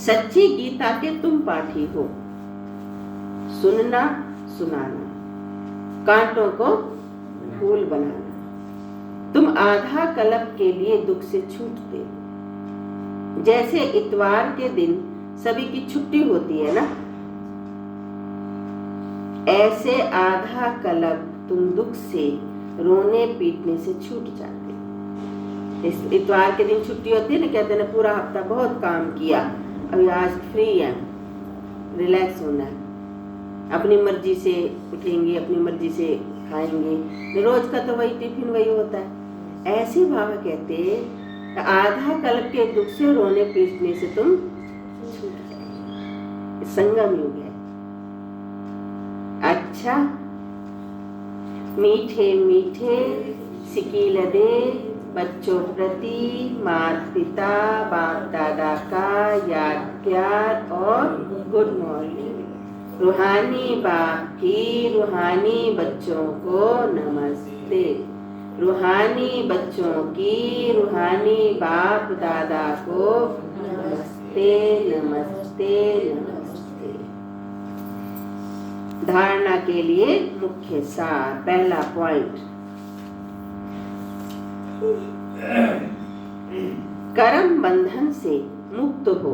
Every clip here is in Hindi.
सच्ची गीता के तुम पाठी हो, सुनना सुनाना, कांटों को फूल बनाना। तुम आधा कल्प के लिए दुख से छूटते, जैसे इतवार के दिन सभी की छुट्टी होती है ना, ऐसे आधा कल्प तुम दुख से रोने पीटने से छूट जाते। इस इतवार के दिन छुट्टी होती है ना, कहते हैं ना पूरा हफ्ता बहुत काम किया, अभी आज फ्री है, रिलैक्स होना है, अपनी मर्जी से उठेंगे, अपनी मर्जी से खाएंगे, रोज का तो वही टिफिन वही होता है। ऐसे बाबा कहते आधा कल्प के दुख से रोने पीटने से तुम छूट जाओगे। संगम युग है। अच्छा, मीठे मीठे सिकील दे बच्चों प्रति माता पिता बाप दादा का याद प्यार और गुड मॉर्निंग। रूहानी बाप की रूहानी बच्चों को नमस्ते। रूहानी बच्चों की रूहानी बाप दादा को नमस्ते नमस्ते नमस्ते। धारणा के लिए मुख्य सार। पहला पॉइंट, कर्म बंधन से मुक्त हो।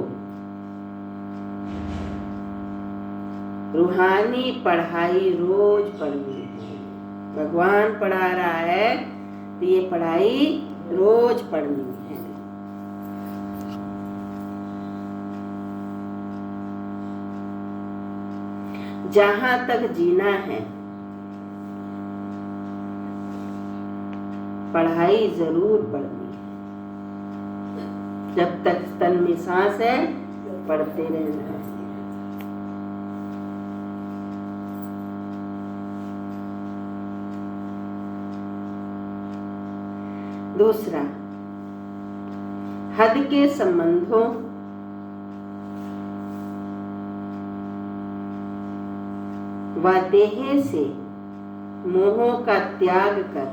रूहानी पढ़ाई रोज पढ़नी है। भगवान पढ़ा रहा है तो ये पढ़ाई रोज पढ़नी है। जहां तक जीना है पढ़ाई जरूर पढ़नी है। जब तक तन में सांस है पढ़ते रहना है। दूसरा, हद के संबंधों व देह से मोहों का त्याग कर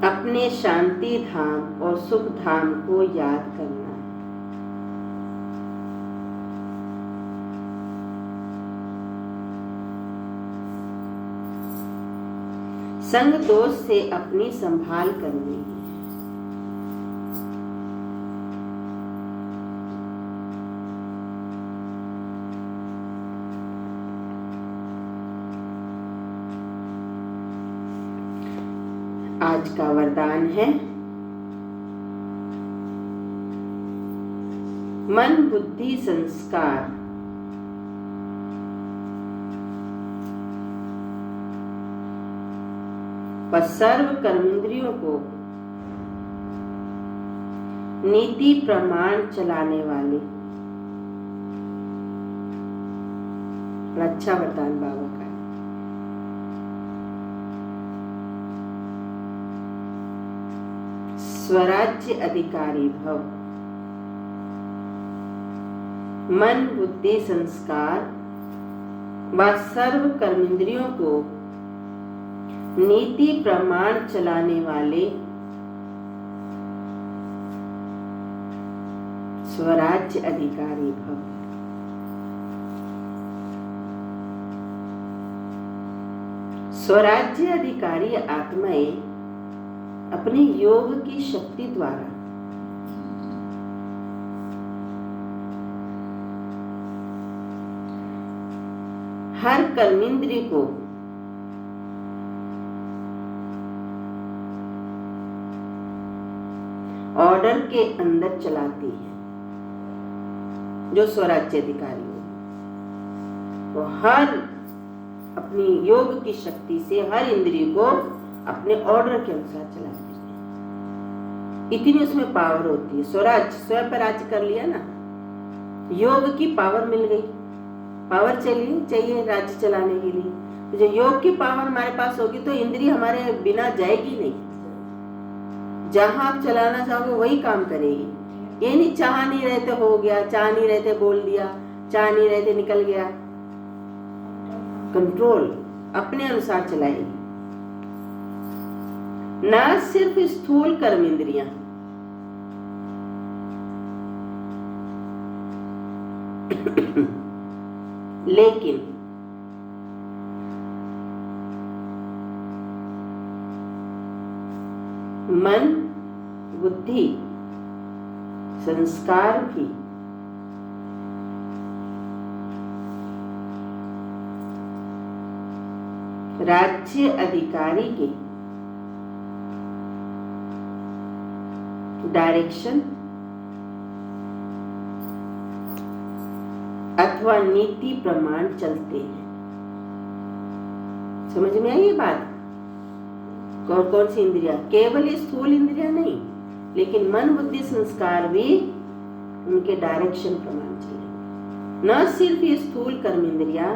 अपने शांति धाम और सुख धाम को याद करना है। संग दोष से अपनी संभाल करनी है। आज का वरदान है, मन बुद्धि संस्कार व सर्व कर्मेंद्रियों को नीति प्रमाण चलाने वाले। अच्छा वरदान बाबा का। स्वराज्य अधिकारी भव। मन बुद्धि संस्कार व सर्व कर्मेंद्रियों को नीति प्रमाण चलाने वाले स्वराज्य अधिकारी भव। स्वराज्य अधिकारी आत्माएं अपने योग की शक्ति द्वारा हर कर्मेंद्रिय को ऑर्डर के अंदर चलाती है। जो स्वराज्य अधिकारी हो वो हर अपनी योग की शक्ति से हर इंद्रिय को अपने ऑर्डर के अनुसार चलाती है। इतनी उसमें पावर होती है। स्वराज्य, स्वयं पर राज्य कर लिया ना, योग की पावर मिल गई। पावर चाहिए राज्य चलाने के लिए। तो जो योग की पावर हमारे पास होगी तो इंद्रिय हमारे बिना जाएगी नहीं। जहां आप चलाना चाहोगे वही काम करेगी। ये नहीं चाह नहीं रहे थे हो गया, चाह नहीं रहे थे बोल दिया, चाह नहीं रहे थे निकल गया। कंट्रोल अपने अनुसार चलाएगी। न सिर्फ स्थूल कर्म इंद्रियां, लेकिन मन, बुद्धि, संस्कार भी राज्य अधिकारी के डायरेक्शन अथवा नीति प्रमाण चलते हैं। समझ में आई ये बात? कौन कौन सी इंद्रियां? केवल स्थूल इंद्रियां नहीं, लेकिन मन, बुद्धि, संस्कार भी उनके डायरेक्शन प्रमाण चलेंगे। न सिर्फ ये स्थूल कर्म इंद्रियां,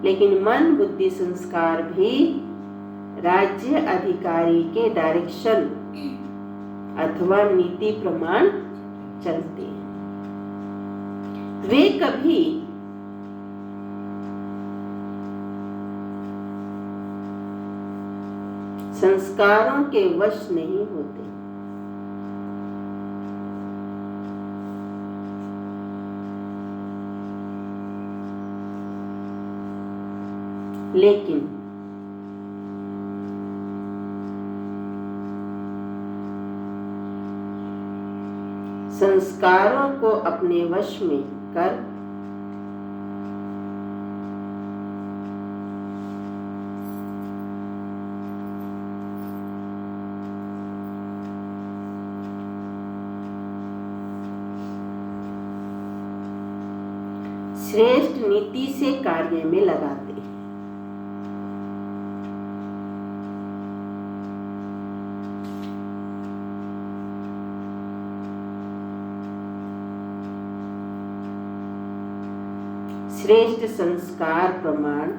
लेकिन मन, बुद्धि, संस्कार भी राज्य अधिकारी के डायरेक्शन अथवा नीति प्रमाण चलते हैं। वे कभी संस्कारों के वश नहीं होते। लेकिन संस्कारों को अपने वश में कर श्रेष्ठ नीति से कार्य में लगाते हैं। श्रेष्ठ संस्कार प्रमाण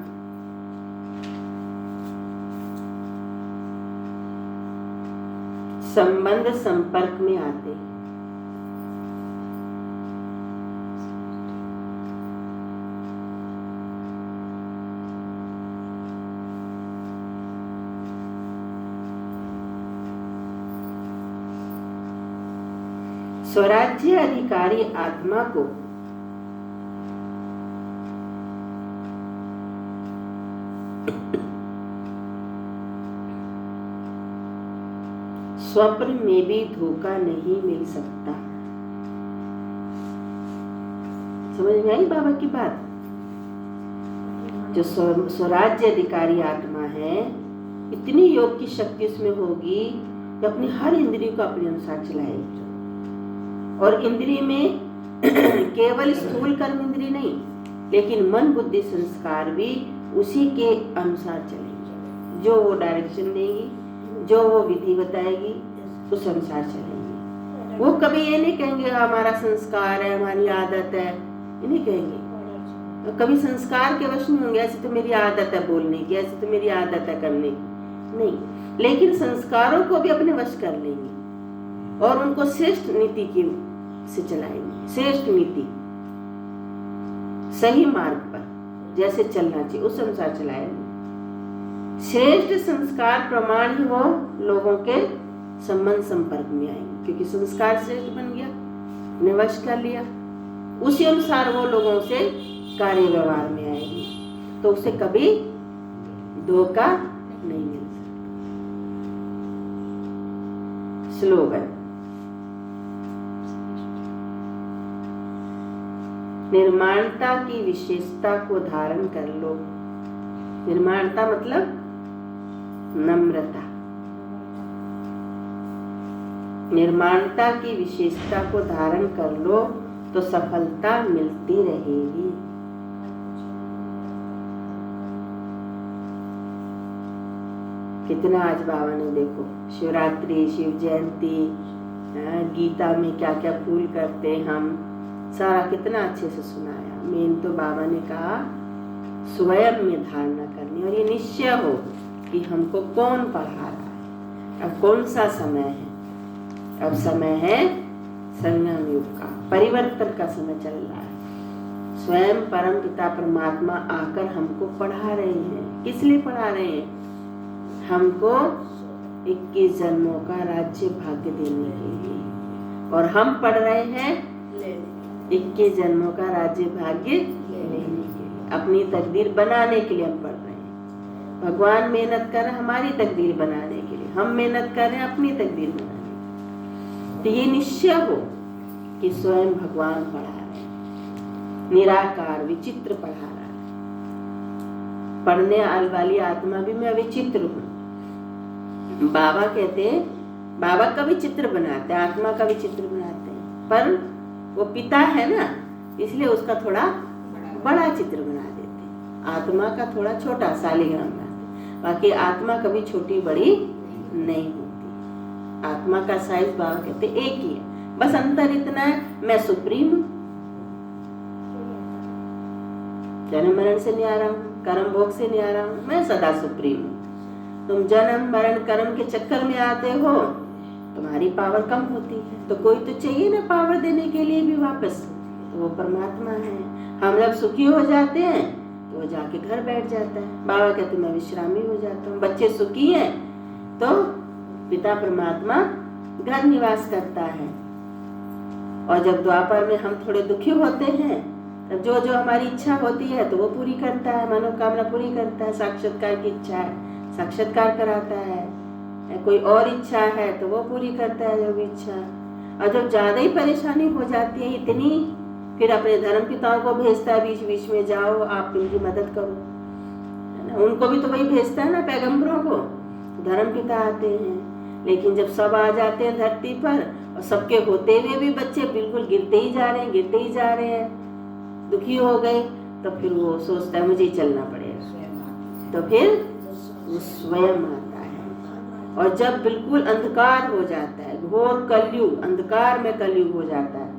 संबंध संपर्क में आते हैं। स्वराज्य अधिकारी आत्मा को स्वप्न में भी धोखा नहीं मिल सकता। समझ में आई बाबा की बात? जो स्वराज्य अधिकारी आत्मा है, इतनी योग की शक्ति उसमें होगी कि अपनी हर इंद्रिय को अपने अनुसार चलाएगी। और इंद्रिय में केवल स्थूल कर्म इंद्रिय नहीं, लेकिन मन, बुद्धि, संस्कार भी उसी के अनुसार चलेंगे। जो वो डायरेक्शन देगी, जो वो विधि बताएगी, उस अनुसार चलेंगे। वो कभी ये नहीं कहेंगे हमारा संस्कार है, हमारी आदत है, ये नहीं कहेंगे। कभी संस्कार के वश नहीं होंगे, ऐसे तो मेरी आदत है बोलने की, ऐसे तो मेरी आदत है करने की, नहीं। लेकिन संस्कारों को भी अपने वश कर लेंगे और उनको श्रेष्ठ नीति की से चलाएंगे। श्रेष्ठ नीति, सही मार्ग पर जैसे चलना चाहिए उस अनुसार चलाएंगे। श्रेष्ठ संस्कार प्रमाण ही वो लोगों के संबंध संपर्क में आएंगे, क्योंकि संस्कार श्रेष्ठ बन गया, अपने वश कर लिया, उसी अनुसार वो लोगों से कार्य व्यवहार में आएंगे, तो उसे कभी धोखा नहीं मिल सकता। स्लोगन: निर्माणता की विशेषता को धारण कर लो। निर्माणता मतलब नम्रता। निर्माणता की विशेषता को धारण कर लो तो सफलता मिलती रहेगी। कितना आज बाबा ने देखो शिवरात्रि, शिव जयंती, गीता में क्या क्या फूल करते हैं हम, सारा कितना अच्छे से सुनाया। मेन तो बाबा ने कहा स्वयं में धारणा करनी, और ये निश्चय हो कि हमको कौन पढ़ा रहा है, अब कौन सा समय है। अब समय है संगम युग का, परिवर्तन का समय चल रहा है। स्वयं परम पिता परमात्मा आकर हमको पढ़ा रहे हैं। किस लिए पढ़ा रहे हैं? हमको 21 जन्मों का राज्य भाग्य देने के लिए। और हम पढ़ रहे हैं 21 जन्मों का राज्य भाग्य लेने के लिए, अपनी तकदीर बनाने के लिए हम पढ़ रहे हैं। भगवान मेहनत कर रहे हमारी तकदीर बनाने के लिए, हम मेहनत कर रहे हैं अपनी तकदीर बनाने के लिए। तो ये निश्चय हो कि स्वयं भगवान पढ़ा रहे हैं, निराकार विचित्र पढ़ा रहा है। पढ़ने वाली आत्मा भी मैं विचित्र हूँ। बाबा कहते हैं, बाबा का भी चित्र बनाते हैं, आत्मा का भी चित्र बनाते हैं, पर वो पिता है ना, इसलिए उसका थोड़ा बड़ा चित्र बना देते हैं, आत्मा का थोड़ा छोटा शालिग्राम बनाते। बाकी आत्मा कभी छोटी बड़ी नहीं होती। आत्मा का साइज बाबा कहते एक ही है, बस अंतर इतना है, मैं सुप्रीम हूँ, जन्म मरण से नहीं आ रहा हूँ, कर्म भोग से नहीं आ रहा हूँ, मैं सदा सुप्रीम हूँ। तुम जन्म मरण कर्म के चक्कर में आते हो, तुम्हारी पावर कम होती है, तो कोई तो चाहिए ना पावर देने के लिए भी वापस, तो वो परमात्मा है। हम जब सुखी हो जाते हैं तो वो जाके घर बैठ जाता है। बाबा कहते मैं विश्रामी हो जाता हूँ। बच्चे सुखी हैं तो पिता परमात्मा घर निवास करता है। और जब द्वापर में हम थोड़े दुखी होते हैं, तब जो जो हमारी इच्छा होती है तो वो पूरी करता है, मनोकामना पूरी करता है। साक्षात्कार की इच्छा है, साक्षात्कार कराता है, कोई और इच्छा है तो वो पूरी करता है जो भी इच्छा। और जब ज्यादा ही परेशानी हो जाती है इतनी, फिर अपने धर्म पिताओं को भेजता है बीच बीच में, जाओ आप इनकी मदद करो, है ना। उनको भी तो वही भेजता है ना, पैगंबरों को धर्म पिता आते हैं। लेकिन जब सब आ जाते हैं धरती पर और सबके होते हुए भी बच्चे बिल्कुल गिरते ही जा रहे हैं, गिरते ही जा रहे हैं, दुखी हो गए, तो फिर वो सोचता है मुझे चलना पड़ेगा, तो फिर वो स्वयं आता है। और जब बिल्कुल अंधकार हो जाता है, घोर कलयुग, अंधकार में कलयुग हो जाता है,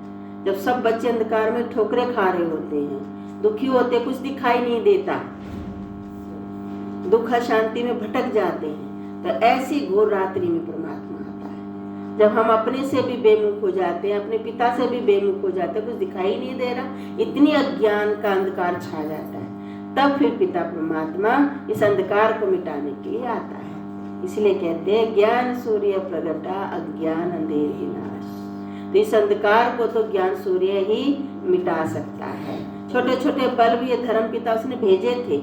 जब सब बच्चे अंधकार में ठोकरे खा रहे होते हैं, दुखी होते, कुछ दिखाई नहीं देता, दुख शांति में भटक जाते हैं, तो ऐसी घोर रात्रि में परमात्मा आता है। जब हम अपने से भी बेमुख हो जाते हैं, अपने पिता से भी बेमुख हो जाते हैं, कुछ दिखाई नहीं दे रहा, इतनी अज्ञान का अंधकार छा जाता है, तब फिर पिता परमात्मा इस अंधकार को मिटाने के लिए आता है। इसलिए कहते हैं ज्ञान सूर्य प्रगटा अज्ञान अंधेर ही नाश। तो इस अंधकार को तो ज्ञान सूर्य ही मिटा सकता है। छोटे छोटे बल्ब ये धर्म पिता उसने भेजे थे,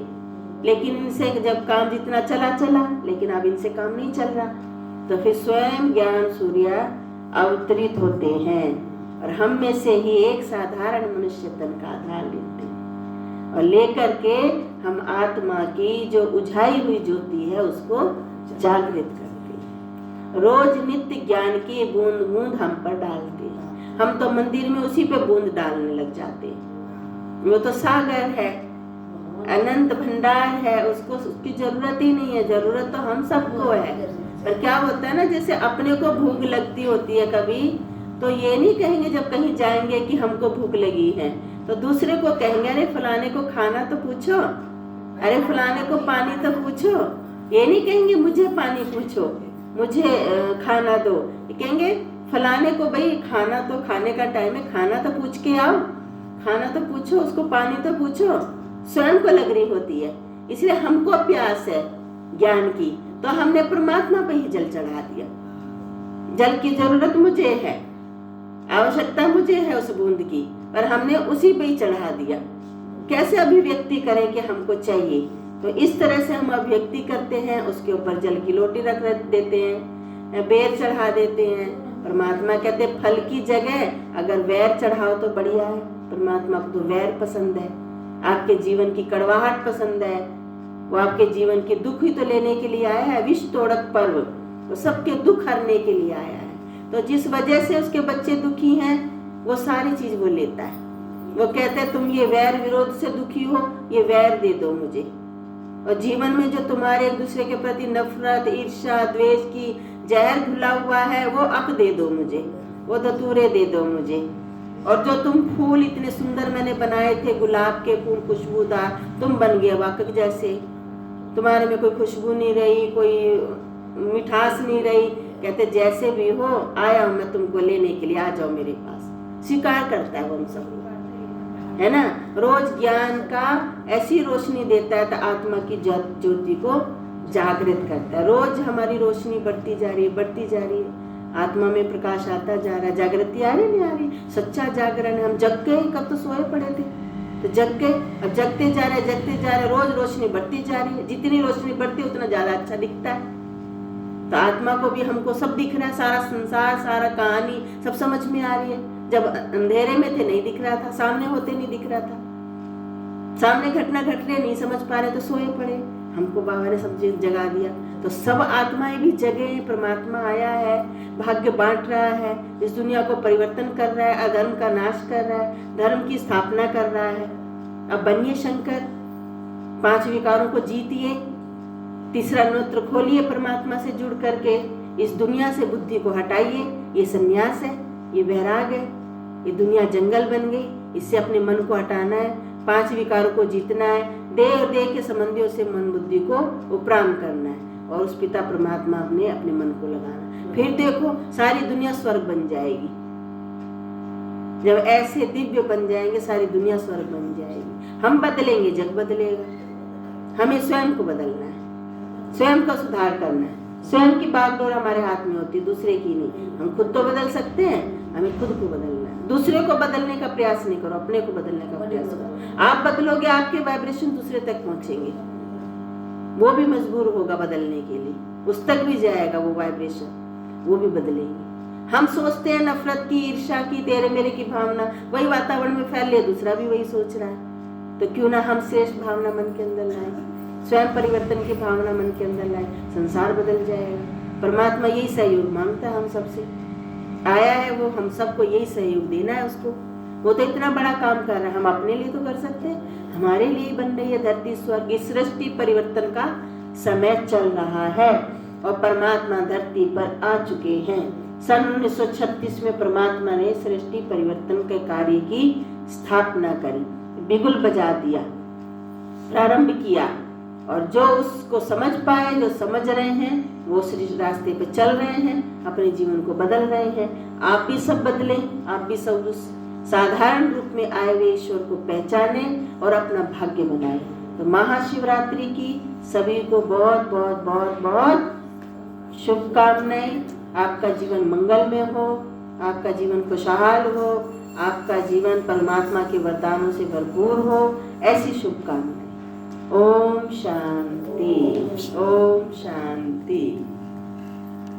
लेकिन इनसे जब काम जितना चला चला, लेकिन अब इनसे काम नहीं चल रहा, तो फिर स्वयं ज्ञान सूर्य अवतरित होते हैं और हम में से ही एक साधारण मनुष्य तन का आधार लेते हैं और लेकर के हम आत्मा की जो उझाई हुई ज्योति है उसको जागृत करते हैं। रोज नित्य ज्ञान की बूंद बूंद हम पर डालते हैं। हम तो मंदिर में उसी पे बूंद डालने लग जाते हैं। वो तो सागर है, अनंत भंडार है, उसको उसकी जरूरत ही नहीं है, जरूरत तो हम सबको है। पर क्या होता है ना, जैसे अपने को भूख लगती होती है कभी, तो ये नहीं कहेंगे जब कहीं जाएंगे कि हमको भूख लगी है, तो दूसरे को कहेंगे अरे फलाने को खाना तो पूछो, अरे फलाने को पानी तो पूछो। ये नहीं कहेंगे मुझे पानी पूछो, मुझे खाना दो। ये कहेंगे फलाने को भाई खाना, तो खाने का टाइम है, खाना तो पूछ के आओ, खाना तो पूछो, उसको पानी तो पूछो। स्वयं को लग रही होती है, इसलिए हमको प्यास है ज्ञान की, तो हमने परमात्मा पे ही जल चढ़ा दिया। जल की जरूरत मुझे है, आवश्यकता मुझे है उस बूंद की, पर हमने उसी पे ही चढ़ा दिया। कैसे अभिव्यक्ति करें कि हमको चाहिए, तो इस तरह से हम अभिव्यक्ति करते हैं, उसके ऊपर जल की लोटी रख देते हैं, बेर चढ़ा देते हैं। परमात्मा कहते फल की जगह अगर वैर चढ़ाओ तो बढ़िया है। परमात्मा को तो वैर पसंद है, आपके जीवन की कड़वाहट पसंद है, वो आपके जीवन के दुख ही तो लेने के लिए आया है। विष तोड़क पर्व, वो सबके दुख हरने के लिए आया है। तो जिस वजह से उसके बच्चे दुखी हैं, वो सारी चीज वो लेता है। वो कहते हैं तुम ये वैर विरोध से दुखी हो, ये वैर दे दो मुझे, और जीवन में जो तुम्हारे एक दूसरे के प्रति नफरत, ईर्ष्या, द्वेष की जहर घुला हुआ है, वो अक दे दो मुझे, वो धतूरे दे दो मुझे। और जो तुम फूल इतने सुंदर मैंने बनाए थे, गुलाब के फूल खुशबूदार, तुम बन गए वाकक जैसे, तुम्हारे में कोई खुशबू नहीं रही, कोई मिठास नहीं रही। कहते जैसे भी हो, आया हूं मैं तुमको लेने के लिए, आ जाओ मेरे पास। स्वीकार करता है वो हम सब, है ना। रोज ज्ञान का ऐसी रोशनी देता है तो आत्मा की ज्योति को जागृत करता है। रोज हमारी रोशनी बढ़ती जा रही है, बढ़ती जा रही है, आत्मा में प्रकाश आता जा रहा है, जागृति आ रही नहीं आ रही, सच्चा जागरण है। हम जग गए, कब तो सोए पड़े थे, तो जग गए, अब जगते जा रहे, जगते जा रहे, रोज रोशनी बढ़ती जा रही है। जितनी रोशनी बढ़ती है उतना ज्यादा अच्छा दिखता है। तो आत्मा को भी हमको सब दिख रहा है, सारा संसार, सारा कहानी सब समझ में आ रही है। जब अंधेरे में थे नहीं दिख रहा था, सामने होते नहीं दिख रहा था, सामने घटना घट रही नहीं समझ पा रहे तो सोए पड़े। हमको बाबा ने सब चीज जगा दिया। तो सब आत्माएं भी जगे हैं, परमात्मा आया है, भाग्य बांट रहा है, इस दुनिया को परिवर्तन कर रहा है, अधर्म का नाश कर रहा है, धर्म की स्थापना कर रहा है। अब बनिए शंकर, 5 विकारों को जीतिए, तीसरा नेत्र खोलिए, परमात्मा से जुड़ करके इस दुनिया से बुद्धि को हटाइए। ये संन्यास है, ये वैराग है, ये दुनिया जंगल बन गई, इससे अपने मन को हटाना है, 5 विकारों को जीतना है, देह और देह के संबंधियों से मन बुद्धि को उपराम करना है और उस पिता परमात्मा अपने मन को लगाना। फिर देखो सारी दुनिया स्वर्ग बन जाएगी। जब ऐसे दिव्य बन जाएंगे सारी दुनिया स्वर्ग बन जाएगी। हम बदलेंगे, जग बदलेगा। हमें स्वयं को बदलना है, स्वयं का सुधार करना है। स्वयं की बागडोर हमारे हाथ में होती है, दूसरे की नहीं। हम खुद तो बदल सकते हैं, हमें खुद को बदलना है। दूसरे को बदलने का प्रयास नहीं करो, अपने को बदलने का प्रयास करो। आप बदलोगे, आपके वाइब्रेशन दूसरे तक पहुंचेंगे, वो भी मजबूर होगा बदलने के लिए, उस तक भी जाएगा वो वाइब्रेशन, वो भी बदलेंगे। हम सोचते हैं नफरत की, ईर्ष्या की, तेरे मेरे की भावना वही वातावरण में फैल रही है, दूसरा भी वही सोच रहा है। तो क्यों ना हम श्रेष्ठ भावना मन के अंदर लाए, स्वयं परिवर्तन की भावना मन के अंदर लाए, संसार बदल जाएगा। परमात्मा यही सहयोग मांगता है, हम सबसे आया है वो, हम सबको यही सहयोग देना है उसको। वो तो इतना बड़ा काम कर रहा है, हम अपने लिए तो कर सकते हैं। हमारे लिए बन रही है धरती स्वर्ग, सृष्टि परिवर्तन का समय चल रहा है और परमात्मा धरती पर आ चुके हैं। सन 1936 में परमात्मा ने सृष्टि परिवर्तन के कार्य की स्थापना करी, बिगुल बजा दिया, प्रारंभ किया। और जो उसको समझ पाए, जो समझ रहे हैं, वो उस रास्ते पे चल रहे हैं, अपने जीवन को बदल रहे हैं। आप भी सब बदलें, आप भी सब उस साधारण रूप में आए हुए ईश्वर को पहचाने और अपना भाग्य बनाए। तो महाशिवरात्रि की सभी को बहुत बहुत बहुत बहुत शुभकामनाएं। आपका जीवन मंगल में हो, आपका जीवन खुशहाल हो, आपका जीवन परमात्मा के वरदानों से भरपूर हो, ऐसी शुभकामनाएं। ओम शांति, ओम शांति।